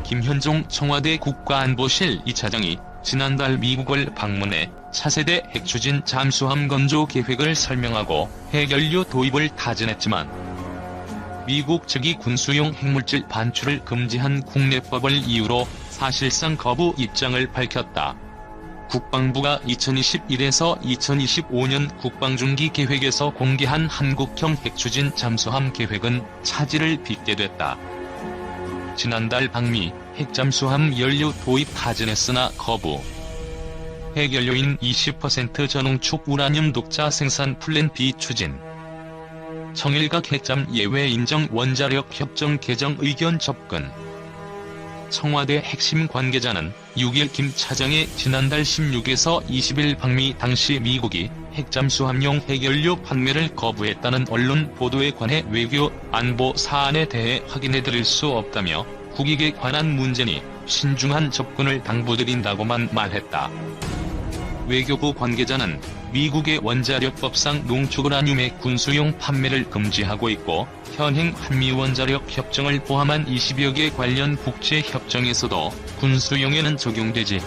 김현종 청와대 국가안보실 2차장이 지난달 미국을 방문해 차세대 핵추진 잠수함 건조 계획을 설명하고 핵연료 도입을 타진했지만 미국 측이 군수용 핵물질 반출을 금지한 국내법을 이유로 사실상 거부 입장을 밝혔다. 국방부가 2021에서 2025년 국방중기 계획에서 공개한 한국형 핵추진 잠수함 계획은 차질을 빚게 됐다. 지난달 방미 핵잠수함 연료 도입 타진했으나 거부. 핵연료인 20% 전홍축 우라늄 독자 생산 플랜 B 추진. 청일각 핵잠 예외 인정 원자력 협정 개정 의견 접근. 청와대 핵심 관계자는 6일 김 차장의 지난달 16에서 20일 방미 당시 미국이 핵잠수함용 핵연료 판매를 거부했다는 언론 보도에 관해 외교, 안보 사안에 대해 확인해드릴 수 없다며 국익에 관한 문제니 신중한 접근을 당부드린다고만 말했다. 외교부 관계자는 미국의 원자력법상 농축우라늄의 군수용 판매를 금지하고 있고 현행 한미원자력 협정을 포함한 20여 개 관련 국제협정에서도 군수용에는 적용되지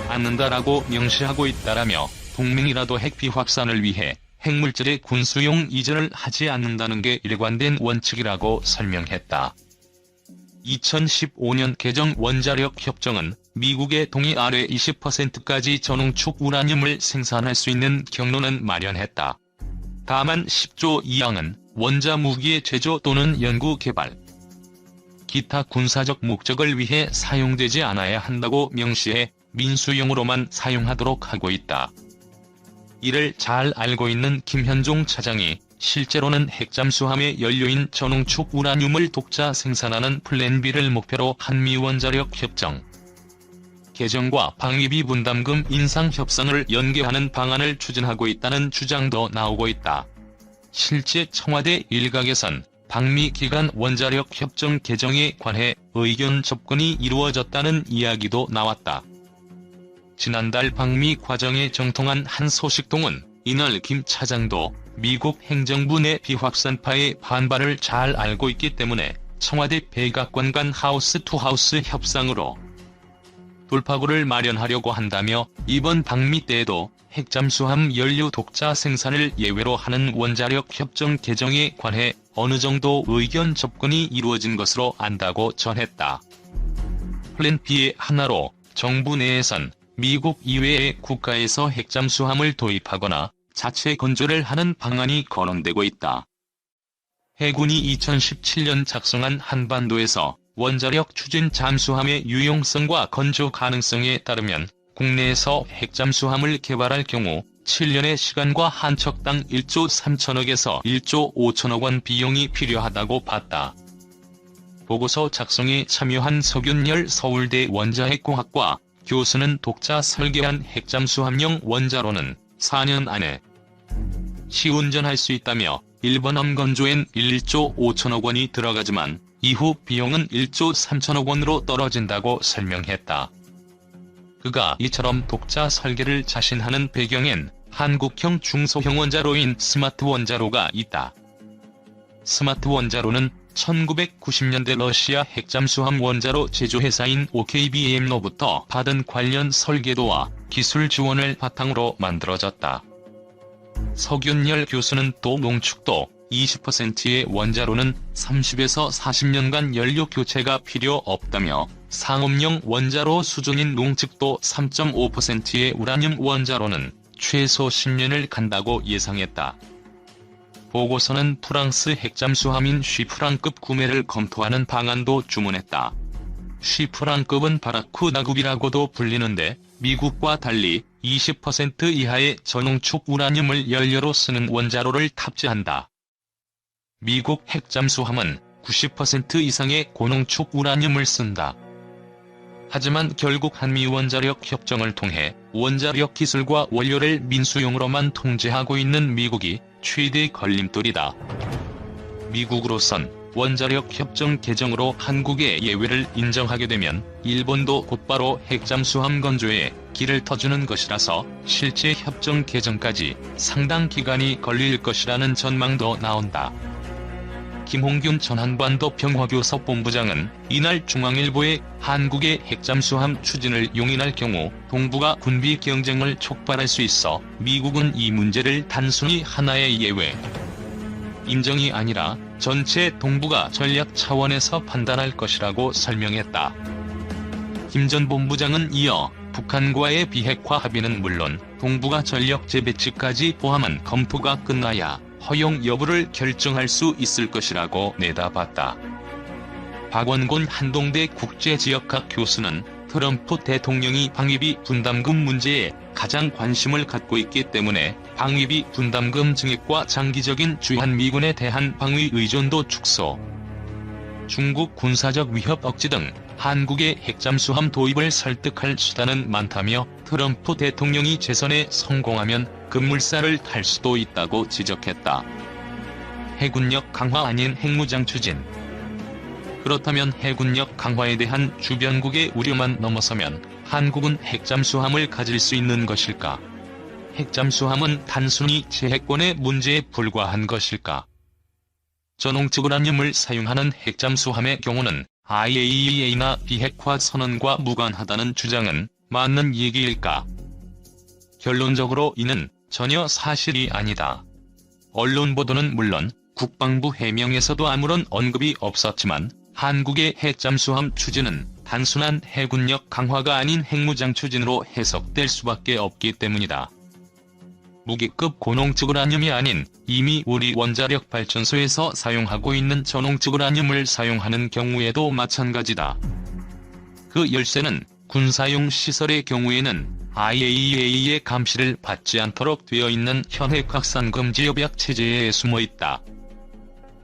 않는다라고 명시하고 있다라며 동맹이라도 핵비 확산을 위해 핵물질의 군수용 이전을 하지 않는다는 게 일관된 원칙이라고 설명했다. 2015년 개정 원자력 협정은 미국의 동의 아래 20%까지 전홍축 우라늄을 생산할 수 있는 경로는 마련했다. 다만 10조 이항은 원자 무기의 제조 또는 연구 개발, 기타 군사적 목적을 위해 사용되지 않아야 한다고 명시해 민수용으로만 사용하도록 하고 있다. 이를 잘 알고 있는 김현종 차장이 실제로는 핵잠수함의 연료인 전홍축 우라늄을 독자 생산하는 플랜 B를 목표로 한미원자력 협정 개정과 방위비 분담금 인상 협상을 연계하는 방안을 추진하고 있다는 주장도 나오고 있다. 실제 청와대 일각에선 방미 기간 원자력 협정 개정에 관해 의견 접근이 이루어졌다는 이야기도 나왔다. 지난달 방미 과정에 정통한 한 소식통은 이날 김 차장도 미국 행정부 내 비확산파의 반발을 잘 알고 있기 때문에 청와대 백악관 간 하우스-투-하우스 협상으로 돌파구를 마련하려고 한다며 이번 방미 때에도 핵잠수함 연료 독자 생산을 예외로 하는 원자력 협정 개정에 관해 어느 정도 의견 접근이 이루어진 것으로 안다고 전했다. 플랜 B의 하나로 정부 내에선 미국 이외의 국가에서 핵잠수함을 도입하거나 자체 건조를 하는 방안이 거론되고 있다. 해군이 2017년 작성한 한반도에서 원자력 추진 잠수함의 유용성과 건조 가능성에 따르면 국내에서 핵잠수함을 개발할 경우 7년의 시간과 한 척당 1조 3천억에서 1조 5천억 원 비용이 필요하다고 봤다. 보고서 작성에 참여한 서균열 서울대 원자핵공학과 교수는 독자 설계한 핵잠수함용 원자로는 4년 안에 시운전할 수 있다며 일본 함건조엔 1조 5천억 원이 들어가지만 이후 비용은 1조 3천억 원으로 떨어진다고 설명했다. 그가 이처럼 독자 설계를 자신하는 배경엔 한국형 중소형 원자로인 스마트 원자로가 있다. 스마트 원자로는 1990년대 러시아 핵잠수함 원자로 제조회사인 OKBM로부터 받은 관련 설계도와 기술 지원을 바탕으로 만들어졌다. 서균열 교수는 또 농축도 20%의 원자로는 30에서 40년간 연료 교체가 필요 없다며 상업용 원자로 수준인 농축도 3.5%의 우라늄 원자로는 최소 10년을 간다고 예상했다. 보고서는 프랑스 핵잠수함인 쉬프랑급 구매를 검토하는 방안도 주문했다. 쉬프랑급은 바라쿠다급이라고도 불리는데 미국과 달리 20% 이하의 전홍축 우라늄을 연료로 쓰는 원자로를 탑재한다. 미국 핵잠수함은 90% 이상의 고농축 우라늄을 쓴다. 하지만 결국 한미원자력 협정을 통해 원자력 기술과 원료를 민수용으로만 통제하고 있는 미국이 최대 걸림돌이다. 미국으로선 원자력 협정 개정으로 한국의 예외를 인정하게 되면 일본도 곧바로 핵잠수함 건조에 길을 터주는 것이라서 실제 협정 개정까지 상당 기간이 걸릴 것이라는 전망도 나온다. 김홍균 전 한반도 평화교섭 본부장은 이날 중앙일보에 한국의 핵잠수함 추진을 용인할 경우 동북아 군비 경쟁을 촉발할 수 있어 미국은 이 문제를 단순히 하나의 예외 임정이 아니라 전체 동북아 전략 차원에서 판단할 것이라고 설명했다. 김 전 본부장은 이어 북한과의 비핵화 합의는 물론 동북아 전력 재배치까지 포함한 검토가 끝나야 허용 여부를 결정할 수 있을 것이라고 내다봤다. 박원곤 한동대 국제지역학 교수는 트럼프 대통령이 방위비 분담금 문제에 가장 관심을 갖고 있기 때문에 방위비 분담금 증액과 장기적인 주한미군에 대한 방위 의존도 축소, 중국 군사적 위협 억제 등 한국의 핵잠수함 도입을 설득할 수단은 많다며 트럼프 대통령이 재선에 성공하면 급물살을 탈 수도 있다고 지적했다. 해군력 강화 아닌 핵무장 추진. 그렇다면 해군력 강화에 대한 주변국의 우려만 넘어서면 한국은 핵잠수함을 가질 수 있는 것일까? 핵잠수함은 단순히 제해권의 문제에 불과한 것일까? 전홍측 우라늄을 사용하는 핵잠수함의 경우는 IAEA나 비핵화 선언과 무관하다는 주장은 맞는 얘기일까? 결론적으로 이는 전혀 사실이 아니다. 언론 보도는 물론 국방부 해명에서도 아무런 언급이 없었지만 한국의 핵잠수함 추진은 단순한 해군력 강화가 아닌 핵무장 추진으로 해석될 수밖에 없기 때문이다. 무기급 고농축 우라늄이 아닌 이미 우리 원자력 발전소에서 사용하고 있는 저농축 우라늄을 사용하는 경우에도 마찬가지다. 그 열쇠는 군사용 시설의 경우에는 IAEA의 감시를 받지 않도록 되어 있는 현핵 확산 금지 협약 체제에 숨어 있다.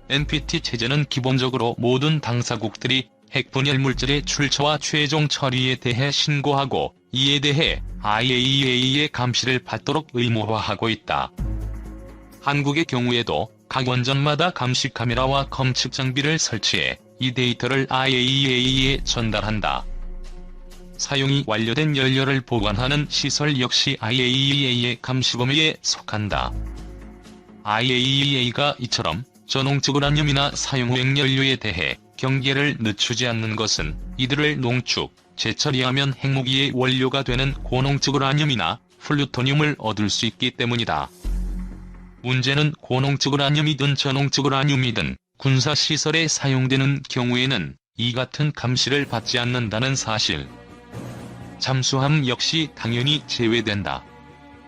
NPT 체제는 기본적으로 모든 당사국들이 핵분열 물질의 출처와 최종 처리에 대해 신고하고 이에 대해 IAEA의 감시를 받도록 의무화하고 있다. 한국의 경우에도 각 원전마다 감시 카메라와 검측 장비를 설치해 이 데이터를 IAEA에 전달한다. 사용이 완료된 연료를 보관하는 시설 역시 IAEA의 감시 범위에 속한다. IAEA가 이처럼 저농축 우라늄이나 사용 후 핵연료에 대해 경계를 늦추지 않는 것은 이들을 농축, 재처리하면 핵무기의 원료가 되는 고농축 우라늄이나 플루토늄을 얻을 수 있기 때문이다. 문제는 고농축 우라늄이든 저농축 우라늄이든 군사시설에 사용되는 경우에는 이 같은 감시를 받지 않는다는 사실. 잠수함 역시 당연히 제외된다.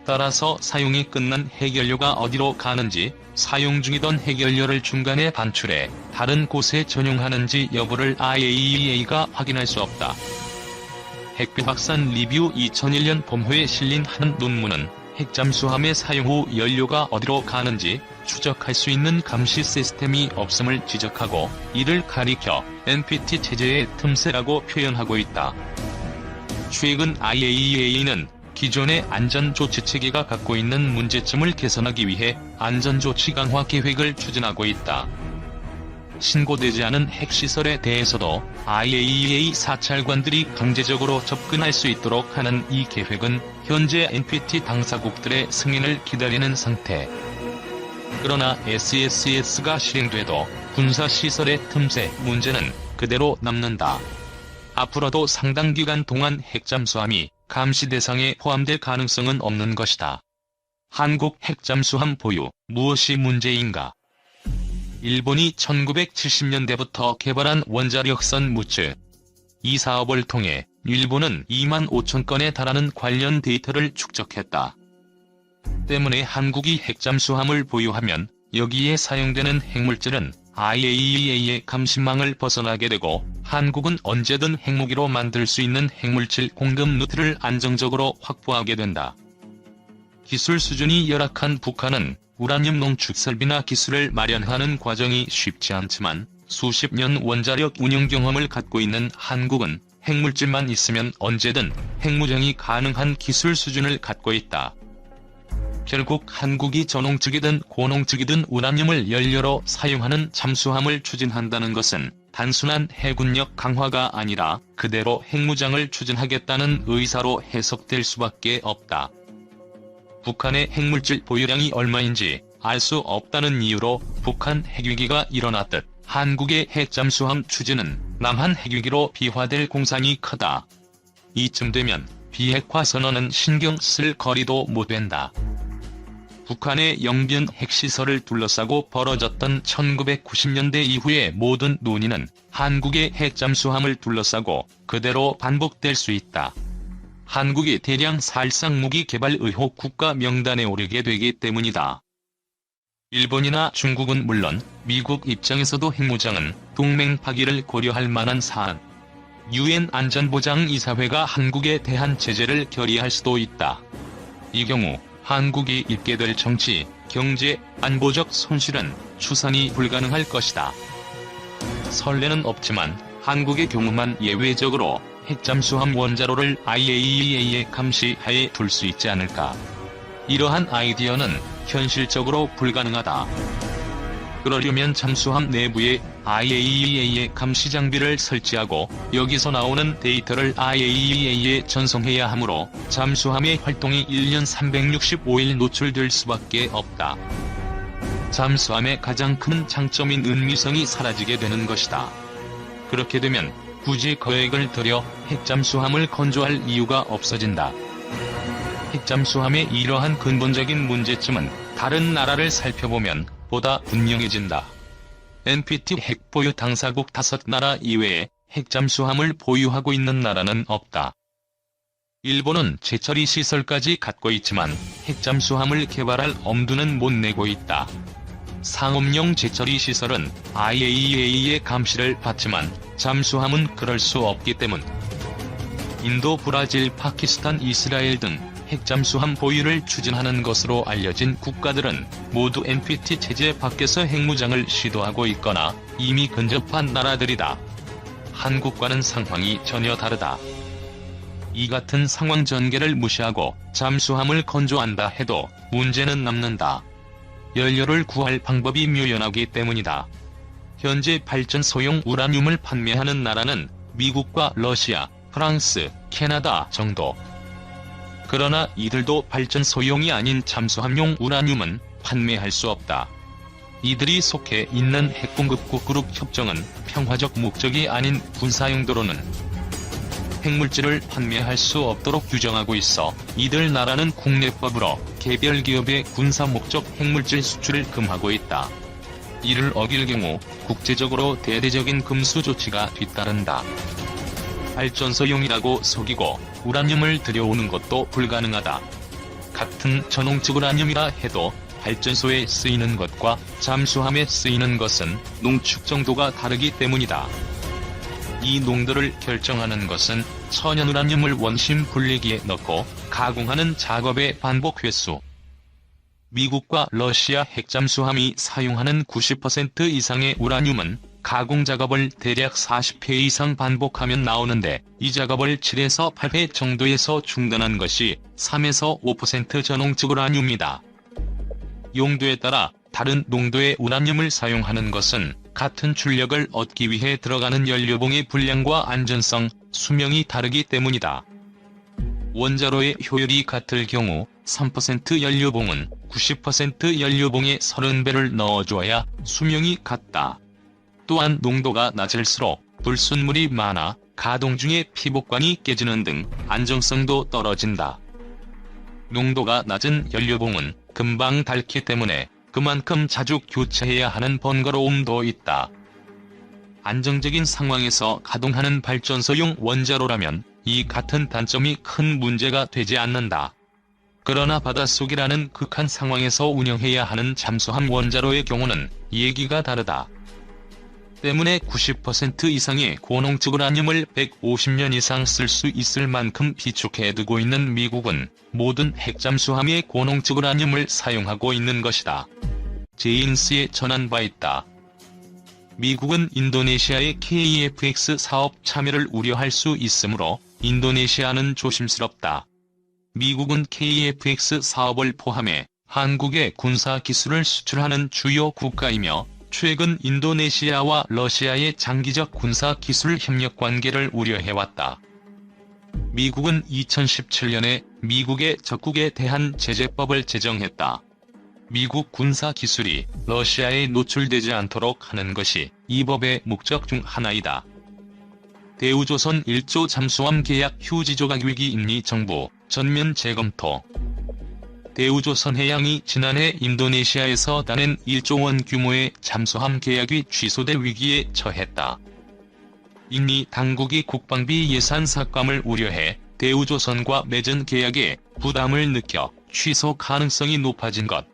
따라서 사용이 끝난 핵연료가 어디로 가는지, 사용 중이던 핵연료를 중간에 반출해 다른 곳에 전용하는지 여부를 IAEA가 확인할 수 없다. 핵비 확산 리뷰 2001년 봄호에 실린 한 논문은 핵잠수함의 사용 후 연료가 어디로 가는지 추적할 수 있는 감시 시스템이 없음을 지적하고 이를 가리켜 NPT 체제의 틈새라고 표현하고 있다. 최근 IAEA는 기존의 안전조치체계가 갖고 있는 문제점을 개선하기 위해 안전조치 강화 계획을 추진하고 있다. 신고되지 않은 핵시설에 대해서도 IAEA 사찰관들이 강제적으로 접근할 수 있도록 하는 이 계획은 현재 NPT 당사국들의 승인을 기다리는 상태. 그러나 SSS가 실행돼도 군사시설의 틈새 문제는 그대로 남는다. 앞으로도 상당 기간 동안 핵잠수함이 감시 대상에 포함될 가능성은 없는 것이다. 한국 핵잠수함 보유, 무엇이 문제인가? 일본이 1970년대부터 개발한 원자력선 무츠. 이 사업을 통해 일본은 2만 5천 건에 달하는 관련 데이터를 축적했다. 때문에 한국이 핵잠수함을 보유하면 여기에 사용되는 핵물질은 IAEA의 감시망을 벗어나게 되고 한국은 언제든 핵무기로 만들 수 있는 핵물질 공급 루트를 안정적으로 확보하게 된다. 기술 수준이 열악한 북한은 우라늄 농축 설비나 기술을 마련하는 과정이 쉽지 않지만 수십 년 원자력 운영 경험을 갖고 있는 한국은 핵물질만 있으면 언제든 핵무장이 가능한 기술 수준을 갖고 있다. 결국 한국이 저농축이든 고농축이든 우라늄을 연료로 사용하는 잠수함을 추진한다는 것은 단순한 해군력 강화가 아니라 그대로 핵무장을 추진하겠다는 의사로 해석될 수밖에 없다. 북한의 핵물질 보유량이 얼마인지 알 수 없다는 이유로 북한 핵위기가 일어났듯 한국의 핵잠수함 추진은 남한 핵위기로 비화될 공산이 크다. 이쯤 되면 비핵화 선언은 신경 쓸 거리도 못 된다. 북한의 영변 핵시설을 둘러싸고 벌어졌던 1990년대 이후의 모든 논의는 한국의 핵잠수함을 둘러싸고 그대로 반복될 수 있다. 한국이 대량 살상무기 개발 의혹 국가 명단에 오르게 되기 때문이다. 일본이나 중국은 물론 미국 입장에서도 핵무장은 동맹 파기를 고려할 만한 사안. 유엔 안전보장이사회가 한국에 대한 제재를 결의할 수도 있다. 이 경우 한국이 입게 될 정치, 경제, 안보적 손실은 추산이 불가능할 것이다. 선례는 없지만 한국의 경우만 예외적으로 핵잠수함 원자로를 IAEA의 감시하에 둘 수 있지 않을까. 이러한 아이디어는 현실적으로 불가능하다. 그러려면 잠수함 내부에 IAEA의 감시 장비를 설치하고 여기서 나오는 데이터를 IAEA에 전송해야 하므로 잠수함의 활동이 1년 365일 노출될 수밖에 없다. 잠수함의 가장 큰 장점인 은미성이 사라지게 되는 것이다. 그렇게 되면 굳이 거액을 들여 핵잠수함을 건조할 이유가 없어진다. 핵잠수함의 이러한 근본적인 문제점은 다른 나라를 살펴보면 보다 분명해진다. NPT 핵보유 당사국 5나라 이외에 핵잠수함을 보유하고 있는 나라는 없다. 일본은 재처리 시설까지 갖고 있지만 핵잠수함을 개발할 엄두는 못 내고 있다. 상업용 재처리 시설은 IAEA의 감시를 받지만 잠수함은 그럴 수 없기 때문. 인도, 브라질, 파키스탄, 이스라엘 등 핵잠수함 보유를 추진하는 것으로 알려진 국가들은 모두 NPT 체제 밖에서 핵무장을 시도하고 있거나 이미 근접한 나라들이다. 한국과는 상황이 전혀 다르다. 이 같은 상황 전개를 무시하고 잠수함을 건조한다 해도 문제는 남는다. 연료를 구할 방법이 묘연하기 때문이다. 현재 발전소용 우라늄을 판매하는 나라는 미국과 러시아, 프랑스, 캐나다 정도. 그러나 이들도 발전소용이 아닌 잠수함용 우라늄은 판매할 수 없다. 이들이 속해 있는 핵공급국 그룹 협정은 평화적 목적이 아닌 군사용도로는 핵물질을 판매할 수 없도록 규정하고 있어 이들 나라는 국내법으로 개별 기업의 군사 목적 핵물질 수출을 금하고 있다. 이를 어길 경우 국제적으로 대대적인 금수 조치가 뒤따른다. 발전소용이라고 속이고 우라늄을 들여오는 것도 불가능하다. 같은 전홍축 우라늄이라 해도 발전소에 쓰이는 것과 잠수함에 쓰이는 것은 농축 정도가 다르기 때문이다. 이 농도를 결정하는 것은 천연 우라늄을 원심 분리기에 넣고 가공하는 작업의 반복 횟수. 미국과 러시아 핵잠수함이 사용하는 90% 이상의 우라늄은 가공 작업을 대략 40회 이상 반복하면 나오는데 이 작업을 7에서 8회 정도에서 중단한 것이 3에서 5% 전홍축 우라늄이다. 용도에 따라 다른 농도의 우라늄을 사용하는 것은 같은 출력을 얻기 위해 들어가는 연료봉의 분량과 안전성, 수명이 다르기 때문이다. 원자로의 효율이 같을 경우 3% 연료봉은 90% 연료봉에 30배를 넣어줘야 수명이 같다. 또한 농도가 낮을수록 불순물이 많아 가동 중에 피복관이 깨지는 등 안정성도 떨어진다. 농도가 낮은 연료봉은 금방 닳기 때문에 그만큼 자주 교체해야 하는 번거로움도 있다. 안정적인 상황에서 가동하는 발전소용 원자로라면 이 같은 단점이 큰 문제가 되지 않는다. 그러나 바닷속이라는 극한 상황에서 운영해야 하는 잠수함 원자로의 경우는 얘기가 다르다. 때문에 90% 이상의 고농축 우라늄을 150년 이상 쓸 수 있을 만큼 비축해두고 있는 미국은 모든 핵잠수함에 고농축 우라늄을 사용하고 있는 것이다. 제인스에 전한 바 있다. 미국은 인도네시아의 KEFX 사업 참여를 우려할 수 있으므로 인도네시아는 조심스럽다. 미국은 KEFX 사업을 포함해 한국의 군사 기술을 수출하는 주요 국가이며 최근 인도네시아와 러시아의 장기적 군사 기술 협력 관계를 우려해왔다. 미국은 2017년에 미국의 적국에 대한 제재법을 제정했다. 미국 군사 기술이 러시아에 노출되지 않도록 하는 것이 이 법의 목적 중 하나이다. 대우조선 1조 잠수함 계약 휴지 조각 위기 인리 정보 전면 재검토. 대우조선 해양이 지난해 인도네시아에서 다낸 1조 원 규모의 잠수함 계약이 취소될 위기에 처했다. 인리 당국이 국방비 예산 삭감을 우려해 대우조선과 맺은 계약에 부담을 느껴 취소 가능성이 높아진 것.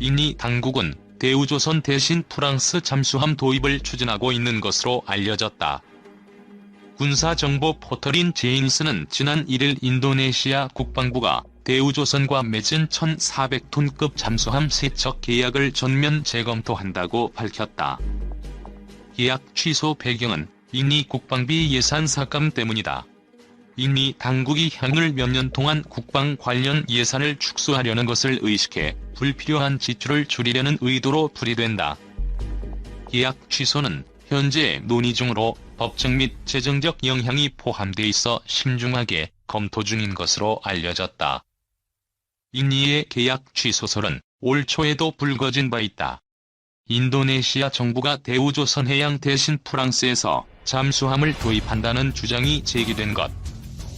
인리 당국은 대우조선 대신 프랑스 잠수함 도입을 추진하고 있는 것으로 알려졌다. 군사정보 포털인 제인스는 지난 1일 인도네시아 국방부가 대우조선과 맺은 1,400톤급 잠수함 세척 계약을 전면 재검토한다고 밝혔다. 계약 취소 배경은 인리 국방비 예산 삭감 때문이다. 인리 당국이 향후 몇 년 동안 국방 관련 예산을 축소하려는 것을 의식해 불필요한 지출을 줄이려는 의도로 풀이된다. 계약 취소는 현재 논의 중으로 법적 및 재정적 영향이 포함돼 있어 신중하게 검토 중인 것으로 알려졌다. 인리의 계약 취소설은 올 초에도 불거진 바 있다. 인도네시아 정부가 대우조선 해양 대신 프랑스에서 잠수함을 도입한다는 주장이 제기된 것.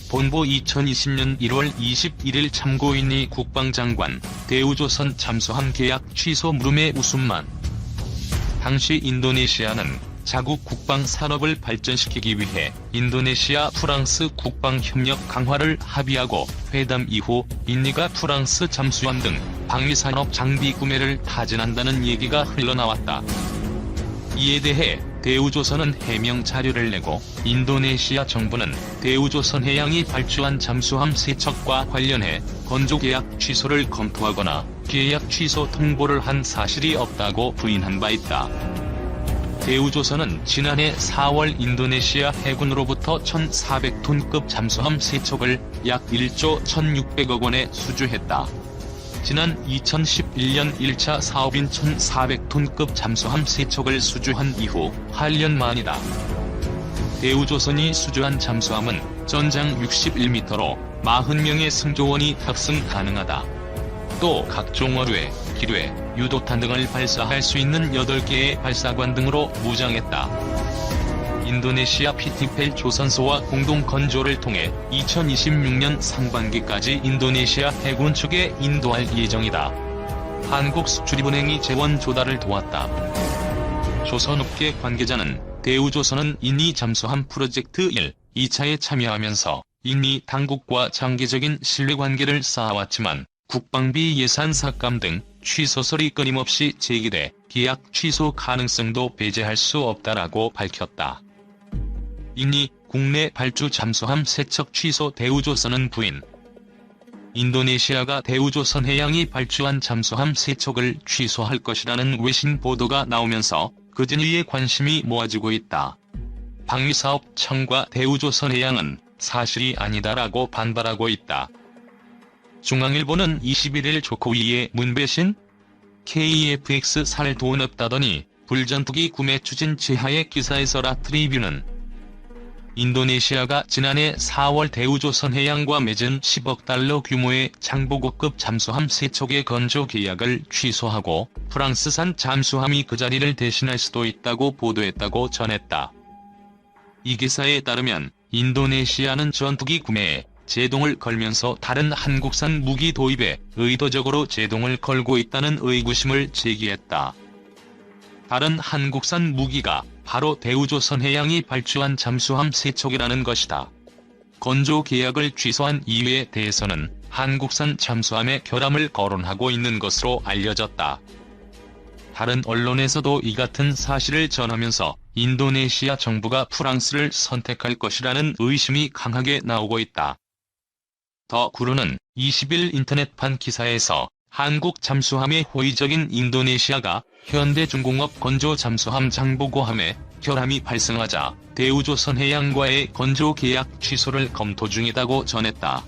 본보 2020년 1월 21일 참고인이 국방장관 대우조선 잠수함 계약 취소 물음에 웃음만. 당시 인도네시아는 자국 국방 산업을 발전시키기 위해 인도네시아 프랑스 국방 협력 강화를 합의하고 회담 이후 인리가 프랑스 잠수함 등 방위산업 장비 구매를 타진한다는 얘기가 흘러나왔다. 이에 대해 대우조선은 해명 자료를 내고 인도네시아 정부는 대우조선 해양이 발주한 잠수함 세척과 관련해 건조 계약 취소를 검토하거나 계약 취소 통보를 한 사실이 없다고 부인한 바 있다. 대우조선은 지난해 4월 인도네시아 해군으로부터 1,400톤급 잠수함 세척을 약 1조 1,600억 원에 수주했다. 지난 2011년 1차 사업인 1,400톤급 잠수함 세척을 수주한 이후 8년 만이다. 대우조선이 수주한 잠수함은 전장 61m로 40명의 승조원이 탑승 가능하다. 또 각종 어뢰, 기뢰, 유도탄 등을 발사할 수 있는 8개의 발사관 등으로 무장했다. 인도네시아 피티펠 조선소와 공동 건조를 통해 2026년 상반기까지 인도네시아 해군 측에 인도할 예정이다. 한국수출입은행이 재원 조달을 도왔다. 조선업계 관계자는 대우조선은 인리 잠수함 프로젝트 1, 2차에 참여하면서 인리 당국과 장기적인 신뢰관계를 쌓아왔지만 국방비 예산 삭감 등 취소설이 끊임없이 제기돼 계약 취소 가능성도 배제할 수 없다라고 밝혔다. 인리 국내 발주 잠수함 세척 취소 대우조선은 부인. 인도네시아가 대우조선 해양이 발주한 잠수함 세척을 취소할 것이라는 외신 보도가 나오면서 그 진위에 관심이 모아지고 있다. 방위사업청과 대우조선 해양은 사실이 아니다라고 반발하고 있다. 중앙일보는 21일 조코위의 문배신? KFX 살 돈 없다더니 불전투기 구매 추진 제하의 기사에서 라트리뷰는 인도네시아가 지난해 4월 대우조선 해양과 맺은 10억 달러 규모의 장보고급 잠수함 세척의 건조 계약을 취소하고 프랑스산 잠수함이 그 자리를 대신할 수도 있다고 보도했다고 전했다. 이 기사에 따르면 인도네시아는 전투기 구매에 제동을 걸면서 다른 한국산 무기 도입에 의도적으로 제동을 걸고 있다는 의구심을 제기했다. 다른 한국산 무기가 바로 대우조선 해양이 발주한 잠수함 세척이라는 것이다. 건조 계약을 취소한 이유에 대해서는 한국산 잠수함의 결함을 거론하고 있는 것으로 알려졌다. 다른 언론에서도 이 같은 사실을 전하면서 인도네시아 정부가 프랑스를 선택할 것이라는 의심이 강하게 나오고 있다. 더 구루는 20일 인터넷판 기사에서 한국 잠수함의 호의적인 인도네시아가 현대중공업 건조 잠수함 장보고함에 결함이 발생하자 대우조선 해양과의 건조 계약 취소를 검토 중이다고 전했다.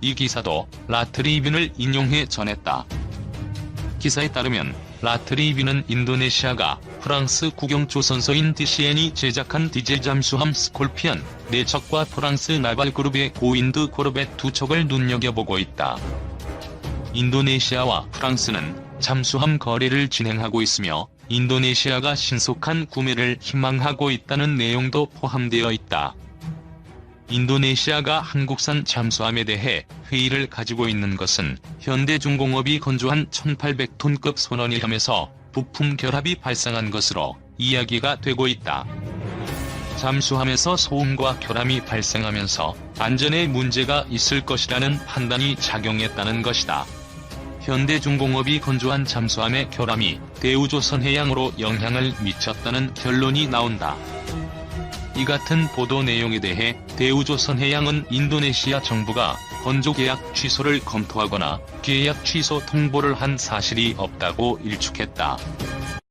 이 기사도 라트리뷰를 인용해 전했다. 기사에 따르면 라트리뷰는 인도네시아가 프랑스 국영조선소인 DCN이 제작한 디젤 잠수함 스콜피언 4척과 프랑스 나발그룹의 고윈드 코르벳 2척을 눈여겨보고 있다. 인도네시아와 프랑스는 잠수함 거래를 진행하고 있으며 인도네시아가 신속한 구매를 희망하고 있다는 내용도 포함되어 있다. 인도네시아가 한국산 잠수함에 대해 회의를 가지고 있는 것은 현대중공업이 건조한 1800톤급 선원일함에서 부품 결합이 발생한 것으로 이야기가 되고 있다. 잠수함에서 소음과 결함이 발생하면서 안전에 문제가 있을 것이라는 판단이 작용했다는 것이다. 현대중공업이 건조한 잠수함의 결함이 대우조선해양으로 영향을 미쳤다는 결론이 나온다. 이 같은 보도 내용에 대해 대우조선해양은 인도네시아 정부가 건조계약 취소를 검토하거나 계약 취소 통보를 한 사실이 없다고 일축했다.